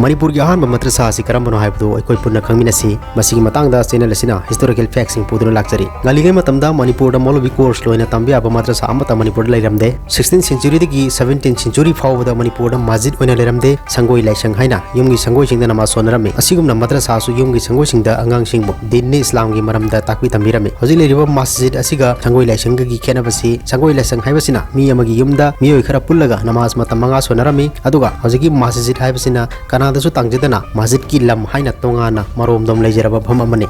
मणिपुर की अहान मद्रसा से करम्बनो हाइबदो अखोय पुन्ना खंगमिनसी मसिगी मतंगदा चैनल असिना हिस्टोरिकल फैक्ट्स सिंग पुदुना लाक्चरी गालिगे मतमदा मणिपुर दा मौलवी कोर्स लोइना तंबिया बा मद्रसा अमता मणिपुर लैरमदे 16th सेंचुरी दगी 17th सेंचुरी फावदा मणिपुर दा मस्जिद ओइना लैरमदे संगोई लाइसंग हाइना युमगी संगोई सिंगदा नमाज सोनरमे असिगुमना मद्रसा सु युमगी संगोई सिंगदा अंगांग सिंगबो दीननि इस्लाम की मरमदा ताकबी तंबिरमे हजि लेरिबा मस्जिद असिगा संगोई लाइसंग की खेनबसी संगोई लाइसंग हाइबसिना मी अमगी युमदा मियोय खरा पुल्लगा नमाज मतम मंगा सोनरमे अदुगा हजिगी मस्जिद हाइबसिना कनादसु तांगजेदना मस्जिद की लम हाइना तोंगाना मरोमदम लेजरबा भम अमने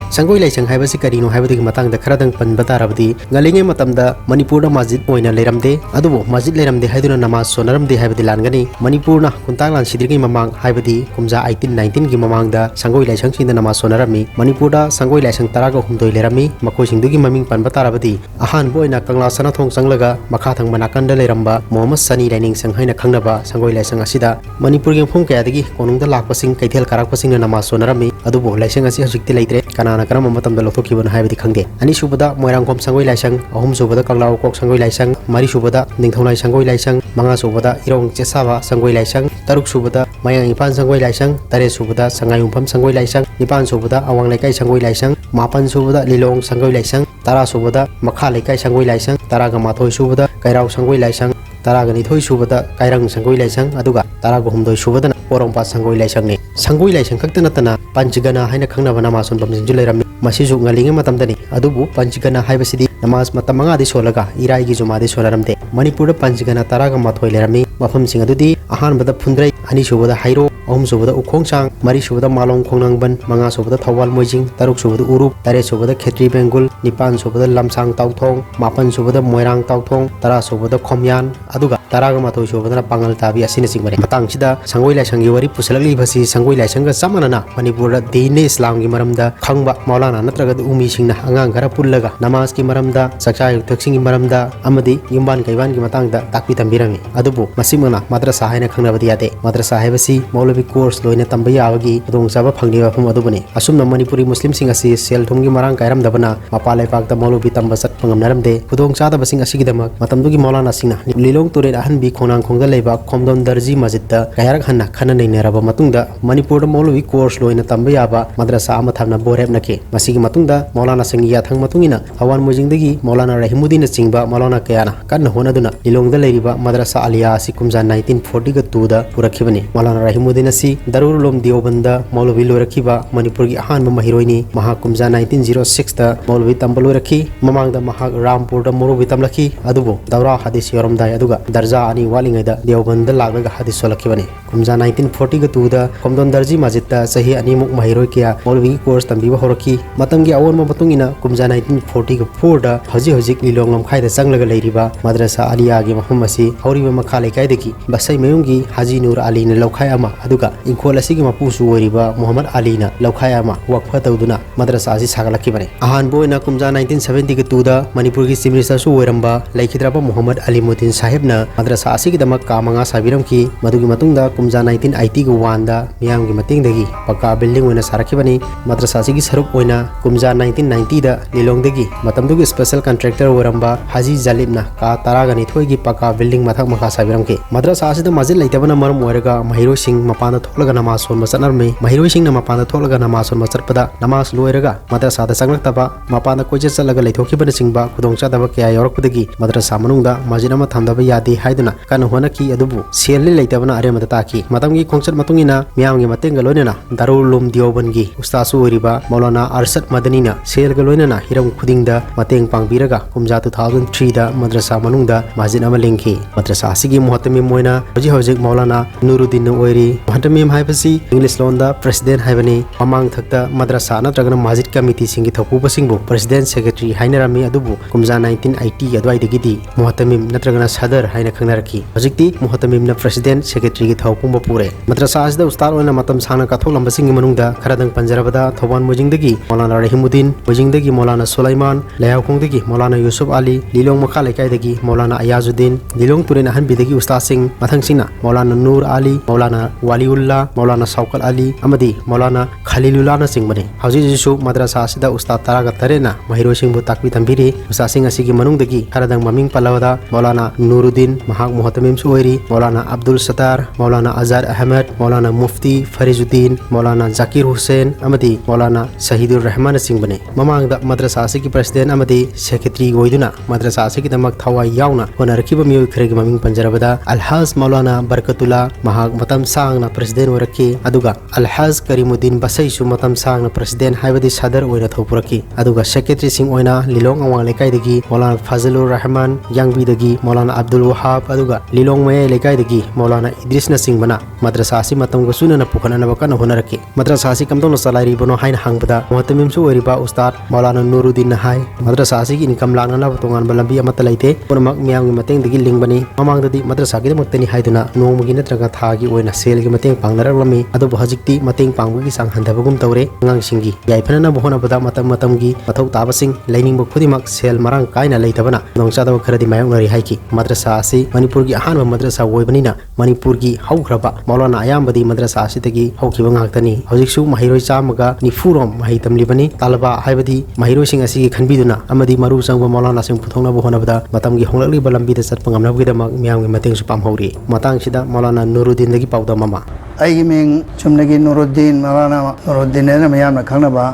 संगोई लाइसंग हाइबसी करिनो हाइबदी मतंगदा खरदंग पनबता रबदी गलिंगे मतमदा मणिपुर मस्जिद ओइना लेरमदे अदुबो मस्जिद लेरमदे हाइदुना नमाज सोनरमदे हाइबदी लानगनी मणिपुरना कुंतांग लान सिद्रिगी ममांग हाइबदी कुमजा 1819 की ममांगदा संगोई लाइसंग सिंगदा नमाज सोनरमी मणिपुरदा संगोई लाइसंग तरागा हुमदोइ लेरमी मखोइ सिंगदुगी ममिंग पनबता रबदी अहानबो ओइना कंगला सनाथोंग संगलगा मखा थंग मनाकंदा लेरमबा मोहम्मद सनी लाइनिंग संग हाइना खंगनबा संगोई लाइसंग असिदा मणिपुर के फुंग कयादगी कोनुंगदा लाकपसिंग कैथेल कराकपसिंग नमाज सोनरमी अदुबो लाइसंग असि हजिक्ति लैत्रे कनाना करम मतम लौथोखिबन हाइबदी खंगदे अनि सुबदा मोइरांगखोम संगोई लाइसंग अहुम सुबदा कंगलाव कोक संगोई लाइसंग मरी सुबदा निंगथौनाय संगोई लाइसंग मंगा सुबदा इरोंग चेसाबा संगोई लाइसंग तरुक सुबदा मयांग इपान संगोई लाइसंग तरे सुबदा संगायुंफम संगोई लाइसंग निपान सुबदा अवांग लेकाई संगोई लाइसंग मापन सुबदा लिलोंग संगोई लाइसंग तरा सुबदा मखा लेकाई संगोई लाइसंग तरागा माथोय सुबदा कैराव संगोई लाइसंग तरागा निथोय सुबदा कैरंग संगोई लाइसंग अदुगा तरागा हुमदोय सुबदना पोरोंपा संगोई लाइसंग ने संगोई लाइसंग खक्ता नतना पंचगना हाइना खंगनबा नमाज सोनबम सिंजु लेरमि मसिजु ngaliंगे मतमदनी अदुबु पंचगना हाइबसिदी नमाज मतम मंगादी सोलगा इराइगी जुमादी सोलरमदे मणिपुर पंचगना तरागा माथोय लेरमि मफम सिंग अदुदी अहानबदा फुंद्रै अनि सुबदा हाइरो अहुम सुबदा उखोंगचांग मरी सुबदा मालोंग खोंगनांगबन मंगा सुबदा थौवाल मोइजिंग तरुक सुबदा उरुप तरे सुबदा खेत्री बेंगुल निपान सुबदा लमसांग ताउथोंग मापन सुबदा मोइरांग ताउथोंग तरा सुबदा खोमयान अदुगा तरागा माथोय सुबदा पांगल ताबी असिना सिंगमरे मतंगसिदा संगोई लाइसंगी वरी पुसलगली भसी संगोई लाइसंग समनना मणिपुर दीन इस्लाम की मरमदा खंगबा मौलाना नत्रगद उमी सिंगना अंगांग खरा पुल्लगा नमाज की मरमदा सक्चा युक्तसिंग की मरमदा अमदी युमबान कैबान की मतंगदा ताकपी तंबिरमी अदुबु मसिमना मद्रसा हाइना खंगनबदी यादे मद्रसा हाइबसी मौलवी कोर्स लोइना तंबा याबगी दोंगसाबा फंगनिबा फम अदुबने असुमना मणिपुरी मुस्लिम सिंग असि सेल थुमगी मरांग कायरमदबना मपाले पाकता मौलवी तंबा सत पंगमनरमदे खुदोंग चादबा सिंग असिगिदमक मतमदुगी मौलाना सिंगना लिलोंग तुरेन अहन बी खोनांग खोंगदा लेबा खोमदोन दर्जी मस्जिद कयारक हन्ना खना नैनरबा मतुंगदा मणिपुर मौलवी कोर्स लोइना तंबा याबा मद्रसा अमा थामना बोरेब नके मसिगी मतुंगदा मौलाना सिंग याथंग मतुंगिना अवान मोजिंगदगी मौलाना रहीमुद्दीन चिंगबा मौलाना कयाना कन्न होनदुना लिलोंगदा लेरिबा मद्रसा आलिया असि कुमजा 1942 दा पुरखिबने मौलाना रहीमुद्दीन असि दरुर लोम दियोबंदा मौलवी लोरखिबा मणिपुर की अहान महिरोइनी महा कुमजा 1906 दा मौलवी तंबलो रखी ममांगदा महा रामपुर दा मौलवी तंबलखी अदुबो दौरा हदीस योरमदाय अदुगा दर्जा अनि वालिंगैदा दियोबंदा लागगा हदीस सोलखिबने कुमजा 1942 दा कोमदोन दर्जी मस्जिद दा सही अनिमुक महिरोइ किया मौलवी कोर्स तंबीबा होरखी मतंगी अवोन मतुंगिना कुमजा 1944 दा हजिक लिलोंग लमखाइदा चंगलगा लेरिबा मद्रसा आलिया गी मफम असि हौरिबा मखा लेकाइदगी बसै मयुंगी हाजी नूर अली ने लौखाय अमा अदुगा इंखोल असिगी मपुसु ओरिबा मोहम्मद अली ना लौखाय अमा वक्फ तौदुना मद्रसा असि सागलखिबने अहानबो ओइना कुमजा 1972 दा मणिपुर की चीफ मिनिस्टर सु ओइरंबा लैखिद्राबा मोहम्मद अलीमुद्दीन साहिब ना मद्रसा असिगिदमक कामंगा साबिरमकी मदुगी मतुंगदा कुमजा 1980 ग वानदा मियामगी मतिंगदगी पक्का बिल्डिंग ओइना सारखिबने मद्रसा असिगी सरुक ओइना कुमजा 1990 दा लिलोंगदगी मतमदुगी स्पेशल कॉन्ट्रैक्टर ओइरंबा हाजी जालिबना का तरागनी थोइगी पक्का बिल्डिंग मथक मखा साबिरमके मद्रसा असिदा मस्जिद लैतबना मरम ओइरगा महिरोइ सिंग मपान थोलगा नमाज सोनबा चनरमे महिरोइ सिंग मपान थोलगा नमाज सोनबा चरपदा नमाज लोइरगा मद्रसा दा चंगलक्तबा मपान कोइचे चलगा लैथोखिबना सिंगबा खुदोंचादबा कया यौरकपदगी मद्रसा मनुंगदा मस्जिद अमा थामदबा यादे हाइदुना कन होनकी अदुबु सेल लैतबना अरेमदा ताकी मतमगी खोंचत मतुंगिना मियामगी मतेंगा लोइनना दारुल लोम दियोबनगी उस्तासु ओइरिबा मौलाना अरशद मदनीना सेलगा लोइनना हिरम खुदिंगदा मतेंग पांगबिरगा कुमजा 2003 दा मद्रसा मनुंगदा मस्जिद अमा लिंखि मद्रसा असिगी मुहतमी मोइना हजिक मौलाना नूरुद्दीन ओइरी मुहतमीम हाइबसी इंग्लिश लोंदा प्रेसिडेंट हाइबनी ममांग थक्ता मद्रसा नत्रगना मस्जिद कमिटी सिंगी थकुबसिंगबु प्रेसिडेंट सेक्रेटरी हाइनरामी अदुबु कुमजा 1980 अदवाइदगिदी मुहतमीम नत्रगना सदर हाइना खंगनरकी हजिक्ति मुहतमिमना प्रेसिडेंट सेक्रेटरी की थौपुंब पुरे मद्रसा असदा उस्ताद ओइना मतम सांगना कथोलंबसिंग मनुंगदा खरदंग पंजरबदा थौबान मुजिंगदगी मौलाना रहीमुद्दीन मुजिंगदगी मौलाना सुलाइमान लयाखोंगदगी मौलाना यूसुफ अली लिलोंग मखा लेकाइदगी मौलाना अयाजुद्दीन लिलोंग तुरेन अहनबिदगी उस्ताद सिंह मथंगसिंगना मौलाना नूर अली मौलाना वालीउल्ला मौलाना सौकत अली अमदी मौलाना खलीलुल्लाना सिंगबने हजिजिसु मद्रसा असिदा उस्ताद तरागा तरेना महिरोसिंगबु ताकबी तंबिरी उस्ताद सिंह असिगी मनुंगदगी खरदंग ममिंग पल्लवदा मौलाना नूरुद्दीन महाग मुहतमिम सुओइरी मौलाना अब्दुल सत्तार मौलाना अजहर अहमद मौलाना मुफ्ती फरीजुद्दीन मौलाना जाकिर हुसैन अमदी मौलाना शहीदुर रहमान सिंगबने ममांगदा मद्रसा असिगी प्रेसिडेंट अमदी सेक्रेटरी ओइदुना मद्रसा असिगी दमक थवाई यावना होनरकिबा मियोय खरेगी ममिंग पंजरबदा अलहाज मौलाना बरकतुल्ला महाग मतम सांगना प्रेसिडेंट ओरकी अदुगा अलहाज करीमुद्दीन बसैसु मतम सांगना प्रेसिडेंट हाइबदी सदर ओइना थौपुरकी अदुगा सेक्रेटरी सिंग ओइना लिलोंग अवांग लेकाइदगी मौलाना फजलुर रहमान यांगबीदगी मौलाना अब्दुल वहाब अदुगा लिलोंग मये लेकाइदगी मौलाना इद्रिसना सिंगबना मद्रसा असि मतम गुसुना पुखननबा कन होनरकी मद्रसा असि कमदोन सलाइरी बनो हाइन हांगबदा मुहतमिमसु ओइरिबा उस्ताद मौलाना नूरुद्दीन हाय मद्रसा असि की इनकम लांगना तोंगान बलंबी अमत लैते पुनमक मियांग मतेंगदगी लिंगबनी ममांगददी मद्रसा की मक्तनी हाइदुना नोमगी नत्रगा थागी ओइना सेलगी मतेंग पांगनरलमी अदुबु हजिक्ति मतेंग पांगबगी सांग हंदबगुम तौरे अंगांगसिंगी याइफनना बहोनबदा मतम मतमगी मथौ ताबसिंग लैनिंग खुदिमक सेल मरांग कायना लैतबना नोंचादब खरदी मायोंगनरी हाइकी मद्रसा असि मणिपुर की अहानब मद्रसा ओइबनिना मणिपुर की हौख्रबा मौलाना अयामबदी मद्रसा असिदगी हौखिबा ngaktani hojiksu mahiroi chamaga nifurom mahi tamlibani talaba haibadi mahiroi sing asigi khanbiduna amadi maru changba maulana sing puthongna bonabada matamgi honglakli balambi da satpa ngamnabgi da miyamgi mateng su pamhori matang sida maulana nuruddin dagi pawda mama ai ming chumnagi nuruddin maulana nuruddin ne mayamna khangnaba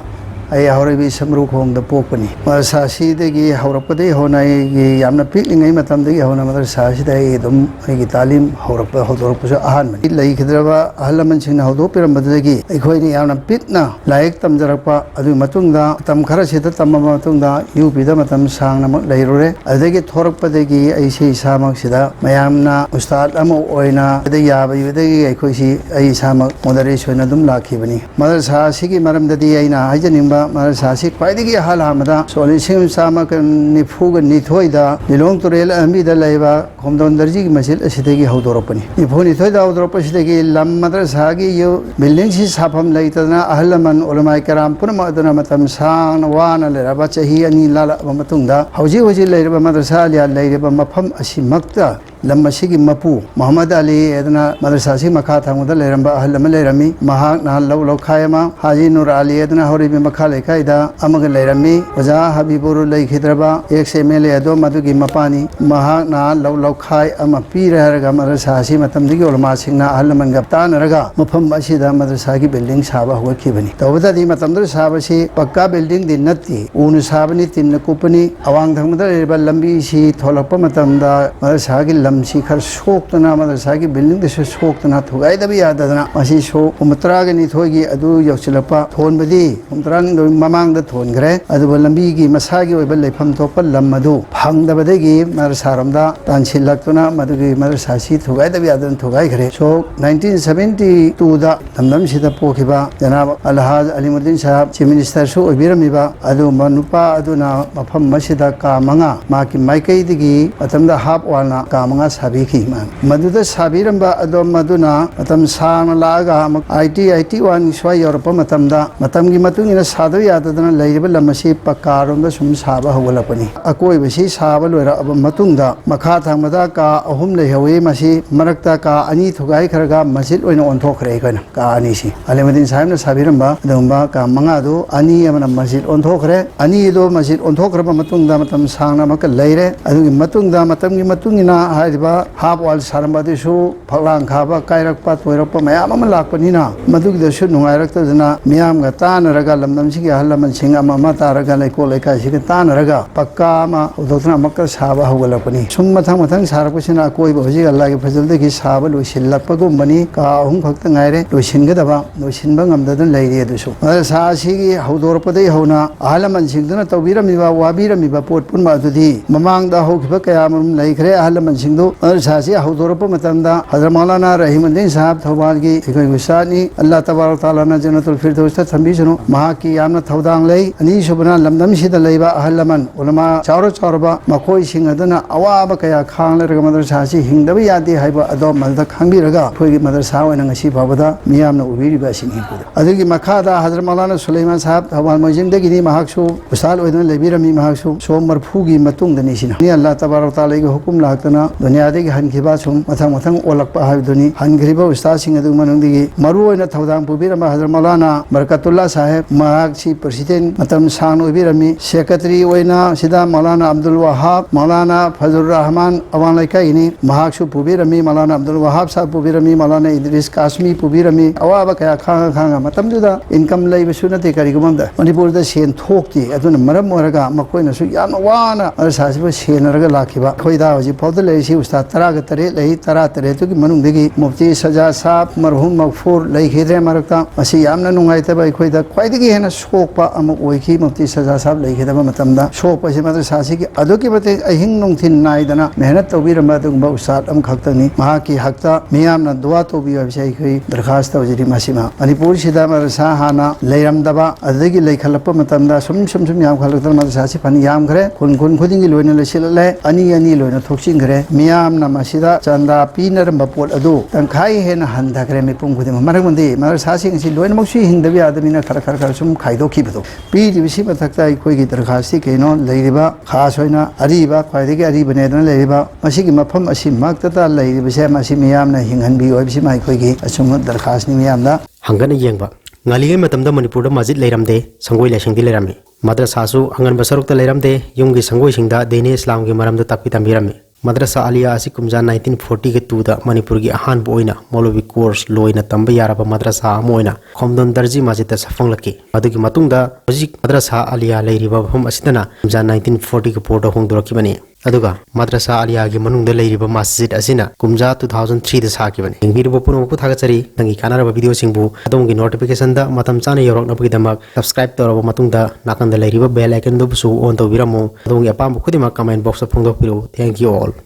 ai haurebi samru khong da pokpani masa si degi haurapade honai gi yamna pilingai matam degi hona madrasa si dai dum ai gi talim haurapa hodorpa sa ahan mani lai khidraba ahalaman singna hodo piram badagi ai khoi ni yamna pitna laik tamjarapa adu matungda tam khara sida tamma matungda UP da matam sangna mak lairure adagi thorakpadagi ai sei samak sida mayamna ustad amo oina da yabai dagi ai khoi si ai samak moderation dum lakhibani madrasa si gi maram dadi aina hajanim मदरसा से ख्वाइदगी हाल हामदा सोलिसिम सामक निफुग निथोइदा लिलोंग तुरेल अहमीदा लेबा खोमदोन दर्जी की मस्जिद असिदगी हौदोरपनी निफु निथोइदा हौदोरपसिदगी lump मदरसा की यो building सी साफम लैतना अहलमन उलमाए कराम पुनम अदना मतम सांग वाना लेरबा चही अनि लाला मतुंगदा हौजी हौजी लेरबा मदरसा लिया लेरबा मफम असि मक्ता लम्मा सिगी मपू मोहम्मद अली एदना मदरसा सी मखा थांगदा लेरंबा अहलम लेरमी महा ना लौ लौ खायमा हाजी नूर अली एदना हौरिबी मखा लेखाइदा अमग लेरमी वजा हबीबुर लेखिद्रबा एक से मेले अदो मदुगी मपानी महा ना लौ लौ खाय अमा पीरहरगा मदरसा सी मतमदिगी उलमा सिंगना अहलमन गप्तान रगा मफम असिदा मदरसा की बिल्डिंग साबा होखिबनी तवदादी मतमदर साबसी पक्का बिल्डिंग दिन नत्ती ऊन साबनी तिन कुपनी अवांग थंगदा लेरबा लंबी सी थोलप मतमदा मदरसा की लमसी खर सोक्तना मदरसा की बिल्डिंग दे सोक्तना थुगाइदबी यादना मसी सो उमत्रागा निथोगी अदु यौचिलपा थोनबदी उमत्रान दो ममांग द थोनग्रे अदु लंबी की मसागी ओइबा लेफम थोप लमदु फंगदबदगी मदरसा रमदा तानसिलक्तुना मदुगी मदरसा सी थुगाइदबी यादन थुगाइग्रे सो 1972 दा लमदम सिदा पोखिबा जनाब अलहाज अलीमुद्दीन साहब चीफ मिनिस्टर सु ओइबिरमिबा अदु मनुपा अदुना मफम मसिदा का मंगा माकी माइकैदगी अतमदा हाफ वालना का मंगा साबिखि मदुदा साबिरंबा अदो मदुना मतम सांग लागा IT 1 स्वाय यूरोप मतमदा मतमगी मतुंगिना सादो याददना लैरिबा लमसी पक्कारोंदा सुम साबा हवलपनी अकोइबसी साबा लोरा अब मतुंगदा मखा थांगदा का अहुम लेहवे मसी मरक्ता का अनि थुगाई खरगा मस्जिद ओइना ओंथोखरे कना का अनि सी अलीमुद्दीन साहबना साबिरंबा अदुंबा का मंगा दो अनि अमना मस्जिद ओंथोखरे अनि दो मस्जिद ओंथोखरबा मतुंगदा मतम सांगना मक लैरे अदुगी मतुंगदा मतमगी मतुंगिना हाइबा हाफ वाल सारमदिसु फलांग खाबा कायरकपा तोयरकपा मयाम अमा लाकपनिना मदुगिदसु नुंगायरक्तजना मियामगा तानरगा लमदमसिगी अहलमन सिंग अमा मा तारगा लेको लेकासिगी तानरगा पक्का मा उदोतना मक्का साबा हौगलपनी सुम मथंग मथंग सारपसिना कोइबा हजि अल्लाहगे फजलदगी साबा लोइसिल्लकपगुमबनी का अहुम खक्त ngaire लोइसिनगदबा लोइसिनबा ngamdadun leiri adusu मदरसा सिगी हौदोरपदai हौना अहलमन सिंगदुना तौबिरमिबा वाबिरमिबा पोट पुनमा अदुदी ममांगदा हौखिबा कयामम लैखरे अहलमन सिंगदु मदरसा सि हौदोरप मतंदा हजरत मौलाना रहीमुद्दीन साहब थौबाल की एकोइ गुसानी अल्लाह तबारक तआला ना जन्नतुल फिरदौस ता थंबीसनु महा की यामना थौदांग लै अनि सुबना लमदम सिदा लैबा अहल लमन उलमा चारो चारोबा मखोई सिंग अदना अवाबा कया खांग लरगा मदरसा सि हिंगदबा यादे हाइबा अदो मलदा खांगबिरगा खोइगी मदरसा ओइना ngasi फाबदा मियामना उबिरिबा सिंहि अदुगी मखादा हजरत मौलाना सुलेमान साहब हवाल मोजिंगदगी नि महाक्सु उस्ताद ओइदना लेबिरमी महाक्सु सोम मरफुगी मतुंगदनि सिना नि अल्लाह तबारक तआला गे हुकुम लाक्तना दुनियादगी हनखिबा सुम मथंग मथंग ओलकपा हाइदुनि हनखरिबा उस्ताद सिंग अदु मनंगदगी मरु ओइना थौदांग पुबिरमा हजरत मौलाना बरकतुल्लाह साहेब महाक्सि प्रेसिडेंट मतम सान ओबिरमी सेक्रेटरी ओइना सिदा मौलाना अब्दुल वहाब मौलाना फजल रहमान अवान लैकाइनि महाक्सु पुबिरमी मौलाना अब्दुल वहाब साहब पुबिरमी मौलाना इद्रिस कासमी पुबिरमी अवाबा कया खांगा खांगा मतमदुदा इनकम लैबसु नते करिगुमदा मणिपुरदा सेन थोक्ति अदुना मरम ओरगा मकोइनसु याम वाना अरसासिबा सेनरगा लाखिबा खोइदा हजि फौदा लैसि उस्ताद तरागा तरे लೈ 13 तुगी मनुंगदगी मुफ्ती सजा साहब मरहुम मगफूर लैखिद्रे मरक्ता मसि यामना नुंगाइतबा खोइदा ख्वाइदगी हेना सोकपा अम ओइखि मुफ्ती सजा साहब लैखिदबा मतमदा सोकपसि मदरसासि कि अदुकी मते अहिंग नुंथिन नाइदना मेहनत तौबिरम अदुगुंबा उस्ताद अम खक्तनी महाकी हक्ता मियामना दुआ तौबियो बिसै खै दरखास्त तौजिरि मासिमा मणिपुर सिदा मदरसा हाना लैरमदबा अदुगी लैखलप मतमदा सुम याम खलक्तन मदरसासि फनि याम खरे खुन खुदिंगी लोइना लसिलले अनि लोइना थोक्सिंगरे मियामना मासिदा चंदा पीनरम पोट अदु तंखाई हेना हंधखरे मिपुम खुदिम मरगमंदी मदरसासि ngasi लोइना मक्सु हिंदबि आदमिना खर सुम खाइदोखिबदो पीरिबिसि मथक्ता अखोइगी दरखास्ति केनो लैरिबा खास होइना अरिबा ख्वाइदगी अरिबनेदना लैरिबा मसिगी मफम असि मक्तता लैरिबसे मसि मियामना हिंगनबि ओइबिसि माइखोइगी assume दरखास्नि मियामदा हंगन येंगबा ngali matamda manipur da masjid leiramde sangoi laisingdi leirami madrasa su angan basarukta leiramde yumgi sangoi singda deni islam ge maramda takpi tambirami madrasa aliya asi kumja 1940 ge tu da manipur gi ahan boina molobi course loina tamba yaraba madrasa amoina khomdon darji masjid ta safanglaki adugi matungda hojik madrasa aliya leiriba bhum asidana kumja 1940 ge porda hongdoraki bani aduga madrasa aliya gi manungda leiriba masjid asina kumja 2003 da saki bani ingiribo puno ku thagachari nangi kanaraba video singbu adongi notification da matam chana yorok na bidamak subscribe toraba matungda nakanda leiriba bell icon do su on to biramo adongi apam khudima comment box phongdok piru thank you all